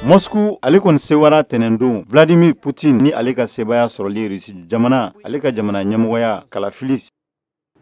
Moscou ale kɔni sewara tɛnɛndon Vladimir Poutine ni ale ka sebaya sɔrɔli Rusi jamana ale ka jamana ɲɛmɔgɔya kalafili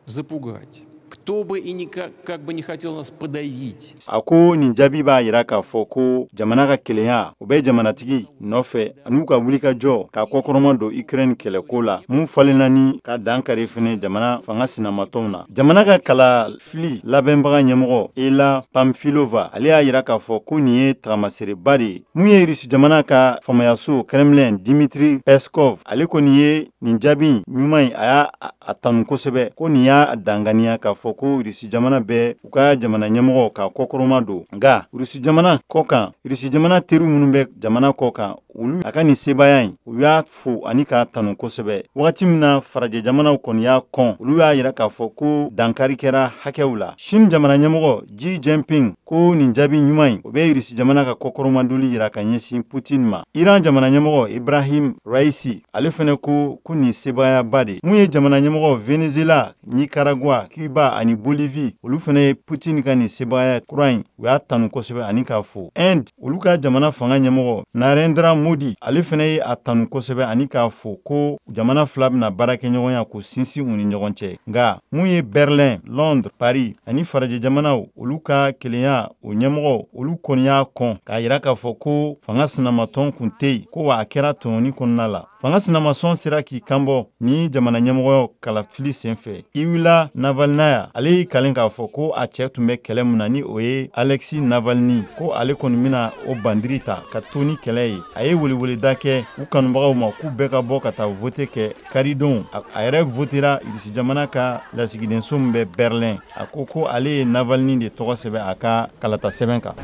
запугать. Кто бы и как бы не хотел нас подавить. A ko nin jaabi b'a yira k'a fɔ ko jamana ka kelenya u bɛ jamanatigi nɔfɛ an'u ka wulikajɔ ka kɔkɔrɔma don Ukraine kɛlɛko la mun falenna ni ka dankari fɛnɛ jamana fanga sinamatɔnw na. Jamana ka kalafili labɛnbaga ɲɛmɔgɔ Ela Pamfilova ale y'a yira k'a fɔ ko nin ye tagamasereba de ye mun ye Rusi jamana ka famayaso Kremlin Dmitry Peskov ale kɔni ye nin jaabi ɲuman a y'a tanu kosɛbɛ ko nin y'a danganiya k'a fɔ ko Rusi jamana bɛ u ka jamana ɲɛmɔgɔ ka kɔkɔrɔma don nka Rusi jamana kɔkan Rusi jamana teri minnu bɛ jamana kɔkan olu a ka nin sebaya in u y'a fo ani k'a tanu kosɛbɛ wagati min na farajɛ jamanaw kɔni y'a kɔn olu y'a yira k'a fɔ ko dankari kɛra hakɛw la Chine jamana ɲɛmɔgɔ Xi Jinping ko nin jaabi ɲuman in o bɛ Rusi jamana ka kɔkɔrɔmadoli yira ka ɲɛsin Putin ma Iran jamana ɲɛmɔgɔ Ibrahim Raisi ale fɛnɛ ko nin sebayaba de mun ye jamana ɲɛmɔgɔ Venezuela Nicaragua Cuba ani Bolivie olu fɛnɛ ye Putin ka nin sebaya kura in u y'a tanu kosɛbɛ ani k'a fo Inde olu ka jamana fanga ɲɛmɔgɔ Narendra Modi ale fɛnɛ ye a tanu kosɛbɛ ani k'a fo ko jamana fila bɛna baara kɛ ɲɔgɔnya ko sinsin u ni ɲɔgɔn cɛ nka mun ye Berlin Londres Paris ani farajɛ jamanaw olu ka kelenya o ɲɛmɔgɔ olu kɔni y'a kɔn k'a yira k'a fɔ ko fanga sinamatɔn kun tɛ yen ko wa a kɛra tɔɲɔni kɔnɔna la fanga sinamasɔn sera k'i kanbɔ ni jamana ɲɛmɔgɔ kalafili senfɛ Iwila Navalnaya ale y'i kalen k'a fɔ ko a cɛ tun bɛ kɛlɛ mun na ni o ye Alexei Navalny ko ale kɔni bɛna o bandiri ta ka to ni kɛlɛ ye a ye weleweleda kɛ u kanubagaw ma k'u bɛɛ ka bɔ ka taa vote kɛ karidon a yɛrɛ votera Rusi jamana ka lasigidenso min bɛ Berlin a ko ale ye Navalny de tɔgɔ sɛbɛn a ka kalata sɛbɛn kan